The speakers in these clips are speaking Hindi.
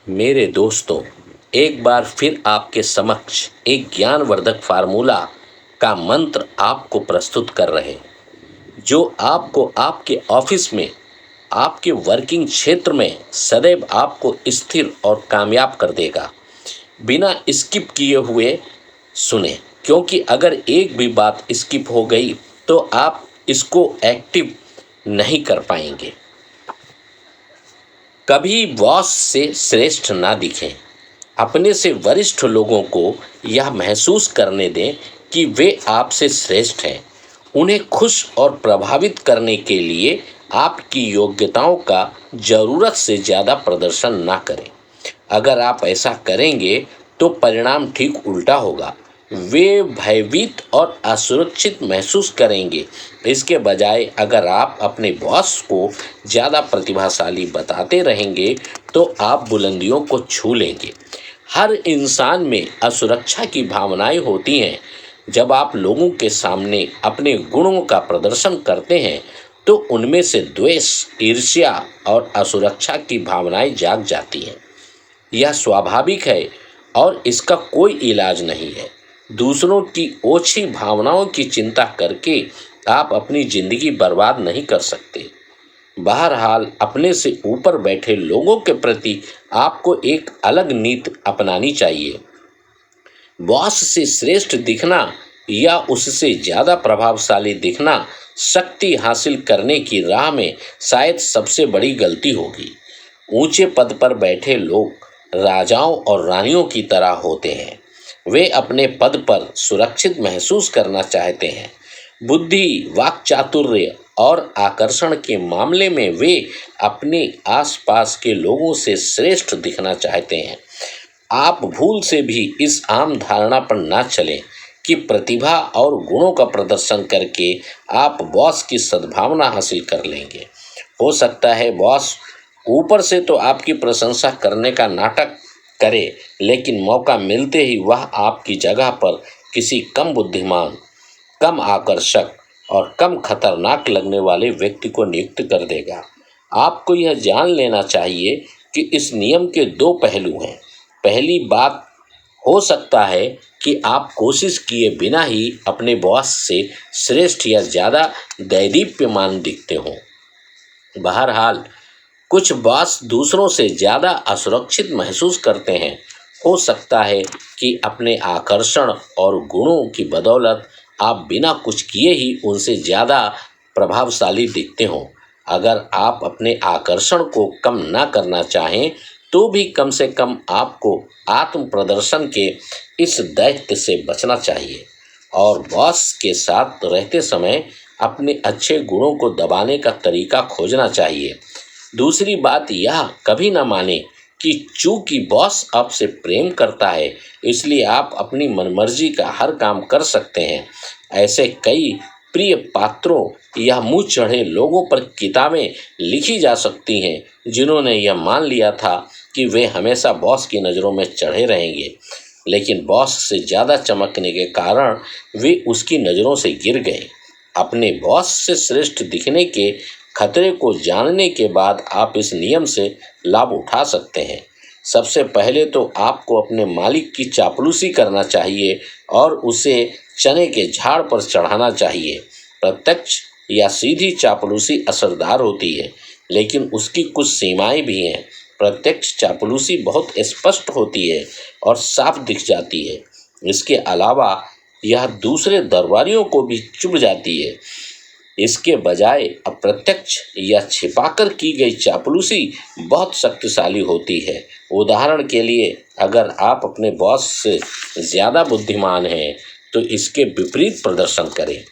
मेरे दोस्तों, एक बार फिर आपके समक्ष एक ज्ञानवर्धक फार्मूला का मंत्र आपको प्रस्तुत कर रहे हैं, जो आपको आपके ऑफिस में, आपके वर्किंग क्षेत्र में सदैव आपको स्थिर और कामयाब कर देगा। बिना स्किप किए हुए सुने, क्योंकि अगर एक भी बात स्किप हो गई तो आप इसको एक्टिव नहीं कर पाएंगे। कभी बॉस से श्रेष्ठ ना दिखें। अपने से वरिष्ठ लोगों को यह महसूस करने दें कि वे आपसे श्रेष्ठ हैं। उन्हें खुश और प्रभावित करने के लिए आपकी योग्यताओं का ज़रूरत से ज़्यादा प्रदर्शन ना करें। अगर आप ऐसा करेंगे तो परिणाम ठीक उल्टा होगा। वे भयभीत और असुरक्षित महसूस करेंगे। इसके बजाय अगर आप अपने बॉस को ज़्यादा प्रतिभाशाली बताते रहेंगे तो आप बुलंदियों को छू लेंगे। हर इंसान में असुरक्षा की भावनाएं होती हैं। जब आप लोगों के सामने अपने गुणों का प्रदर्शन करते हैं तो उनमें से द्वेष, ईर्ष्या और असुरक्षा की भावनाएं जाग जाती हैं। यह स्वाभाविक है और इसका कोई इलाज नहीं है। दूसरों की ओछी भावनाओं की चिंता करके आप अपनी जिंदगी बर्बाद नहीं कर सकते। बहरहाल, अपने से ऊपर बैठे लोगों के प्रति आपको एक अलग नीति अपनानी चाहिए। बॉस से श्रेष्ठ दिखना या उससे ज़्यादा प्रभावशाली दिखना शक्ति हासिल करने की राह में शायद सबसे बड़ी गलती होगी। ऊंचे पद पर बैठे लोग राजाओं और रानियों की तरह होते हैं। वे अपने पद पर सुरक्षित महसूस करना चाहते हैं। बुद्धि, वाक्चातुर्य और आकर्षण के मामले में वे अपने आसपास के लोगों से श्रेष्ठ दिखना चाहते हैं। आप भूल से भी इस आम धारणा पर ना चलें कि प्रतिभा और गुणों का प्रदर्शन करके आप बॉस की सद्भावना हासिल कर लेंगे। हो सकता है बॉस ऊपर से तो आपकी प्रशंसा करने का नाटक करे, लेकिन मौका मिलते ही वह आपकी जगह पर किसी कम बुद्धिमान, कम आकर्षक और कम खतरनाक लगने वाले व्यक्ति को नियुक्त कर देगा। आपको यह जान लेना चाहिए कि इस नियम के दो पहलू हैं। पहली बात, हो सकता है कि आप कोशिश किए बिना ही अपने बॉस से श्रेष्ठ या ज़्यादा दैदीप्यमान दिखते हों। बहरहाल, कुछ बॉस दूसरों से ज़्यादा असुरक्षित महसूस करते हैं। हो सकता है कि अपने आकर्षण और गुणों की बदौलत आप बिना कुछ किए ही उनसे ज़्यादा प्रभावशाली दिखते हों। अगर आप अपने आकर्षण को कम ना करना चाहें तो भी कम से कम आपको आत्म प्रदर्शन के इस दैत्य से बचना चाहिए और बॉस के साथ रहते समय अपने अच्छे गुणों को दबाने का तरीका खोजना चाहिए। दूसरी बात, यह कभी ना माने कि चूंकि बॉस आपसे प्रेम करता है इसलिए आप अपनी मनमर्जी का हर काम कर सकते हैं। ऐसे कई प्रिय पात्रों या मुँह चढ़े लोगों पर किताबें लिखी जा सकती हैं जिन्होंने यह मान लिया था कि वे हमेशा बॉस की नज़रों में चढ़े रहेंगे, लेकिन बॉस से ज़्यादा चमकने के कारण वे उसकी नज़रों से गिर गए। अपने बॉस से श्रेष्ठ दिखने के खतरे को जानने के बाद आप इस नियम से लाभ उठा सकते हैं। सबसे पहले तो आपको अपने मालिक की चापलूसी करना चाहिए और उसे चने के झाड़ पर चढ़ाना चाहिए। प्रत्यक्ष या सीधी चापलूसी असरदार होती है, लेकिन उसकी कुछ सीमाएं भी हैं। प्रत्यक्ष चापलूसी बहुत स्पष्ट होती है और साफ दिख जाती है। इसके अलावा यह दूसरे दरबारियों को भी चुभ जाती है। इसके बजाय अप्रत्यक्ष या छिपाकर की गई चापलूसी बहुत शक्तिशाली होती है। उदाहरण के लिए, अगर आप अपने बॉस से ज़्यादा बुद्धिमान हैं तो इसके विपरीत प्रदर्शन करें।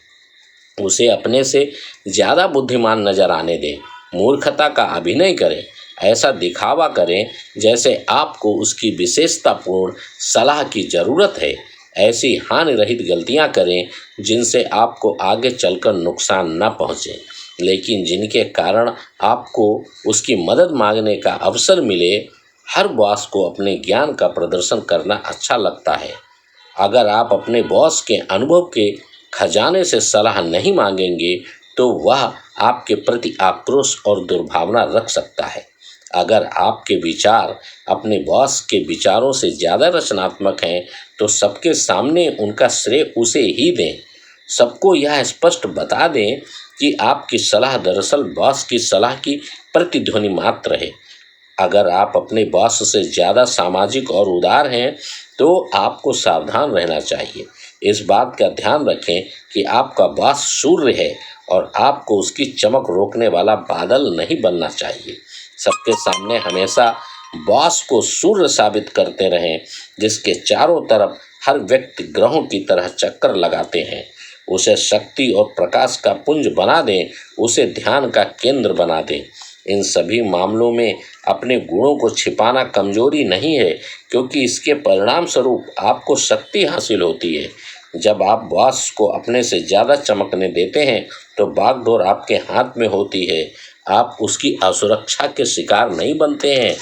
उसे अपने से ज़्यादा बुद्धिमान नजर आने दें। मूर्खता का अभिनय करें। ऐसा दिखावा करें जैसे आपको उसकी विशेषतापूर्ण सलाह की ज़रूरत है। ऐसी हानि रहित गलतियां करें जिनसे आपको आगे चलकर नुकसान न पहुंचे, लेकिन जिनके कारण आपको उसकी मदद मांगने का अवसर मिले। हर बॉस को अपने ज्ञान का प्रदर्शन करना अच्छा लगता है। अगर आप अपने बॉस के अनुभव के खजाने से सलाह नहीं मांगेंगे तो वह आपके प्रति आक्रोश और दुर्भावना रख सकता है। अगर आपके विचार अपने बॉस के विचारों से ज़्यादा रचनात्मक हैं तो सबके सामने उनका श्रेय उसे ही दें। सबको यह स्पष्ट बता दें कि आपकी सलाह दरअसल बॉस की सलाह की प्रतिध्वनि मात्र है। अगर आप अपने बॉस से ज़्यादा सामाजिक और उदार हैं तो आपको सावधान रहना चाहिए। इस बात का ध्यान रखें कि आपका बॉस सूर्य है और आपको उसकी चमक रोकने वाला बादल नहीं बनना चाहिए। सबके सामने हमेशा बॉस को सूर्य साबित करते रहें, जिसके चारों तरफ हर व्यक्ति ग्रहों की तरह चक्कर लगाते हैं। उसे शक्ति और प्रकाश का पुंज बना दें, उसे ध्यान का केंद्र बना दें। इन सभी मामलों में अपने गुणों को छिपाना कमजोरी नहीं है, क्योंकि इसके परिणाम स्वरूप आपको शक्ति हासिल होती है। जब आप बॉस को अपने से ज़्यादा चमकने देते हैं तो बागडोर आपके हाथ में होती है। आप उसकी असुरक्षा के शिकार नहीं बनते हैं।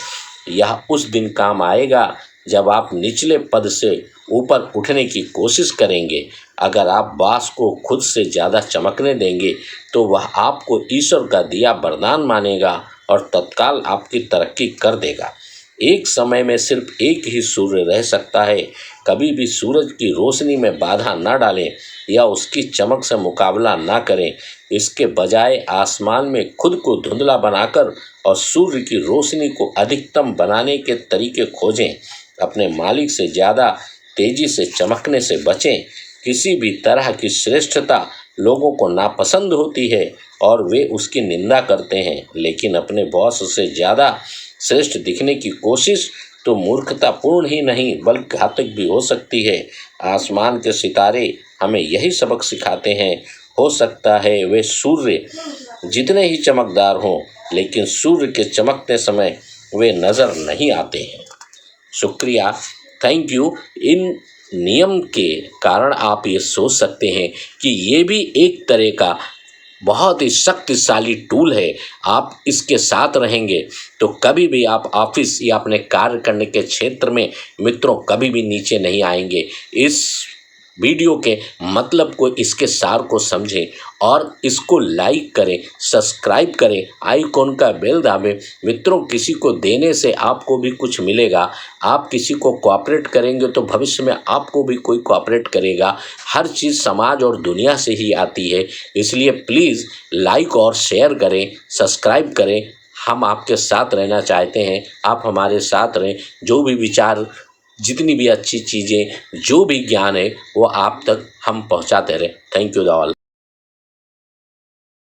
यह उस दिन काम आएगा जब आप निचले पद से ऊपर उठने की कोशिश करेंगे। अगर आप बॉस को खुद से ज़्यादा चमकने देंगे तो वह आपको ईश्वर का दिया वरदान मानेगा और तत्काल आपकी तरक्की कर देगा। एक समय में सिर्फ एक ही सूर्य रह सकता है। कभी भी सूरज की रोशनी में बाधा न डालें या उसकी चमक से मुकाबला न करें। इसके बजाय आसमान में खुद को धुंधला बनाकर और सूर्य की रोशनी को अधिकतम बनाने के तरीके खोजें। अपने मालिक से ज़्यादा तेजी से चमकने से बचें। किसी भी तरह की श्रेष्ठता लोगों को नापसंद होती है और वे उसकी निंदा करते हैं, लेकिन अपने बॉस से ज़्यादा श्रेष्ठ दिखने की कोशिश तो मूर्खतापूर्ण ही नहीं बल्कि घातक भी हो सकती है। आसमान के सितारे हमें यही सबक सिखाते हैं। हो सकता है वे सूर्य जितने ही चमकदार हों, लेकिन सूर्य के चमकते समय वे नज़र नहीं आते हैं। शुक्रिया, थैंक यू। इन नियम के कारण आप ये सोच सकते हैं कि ये भी एक तरह का बहुत ही शक्तिशाली टूल है। आप इसके साथ रहेंगे तो कभी भी आप ऑफिस या अपने कार्य करने के क्षेत्र में मित्रों कभी भी नीचे नहीं आएंगे। इस वीडियो के मतलब को, इसके सार को समझें और इसको लाइक करें, सब्सक्राइब करें, आइकॉन का बेल दाबें। मित्रों, किसी को देने से आपको भी कुछ मिलेगा। आप किसी को कोऑपरेट करेंगे तो भविष्य में आपको भी कोई कोऑपरेट करेगा। हर चीज़ समाज और दुनिया से ही आती है, इसलिए प्लीज़ लाइक और शेयर करें, सब्सक्राइब करें। हम आपके साथ रहना चाहते हैं, आप हमारे साथ रहें। जो भी विचार, जितनी भी अच्छी चीज़ें, जो भी ज्ञान है वो आप तक हम पहुंचाते रहें। Thank you all.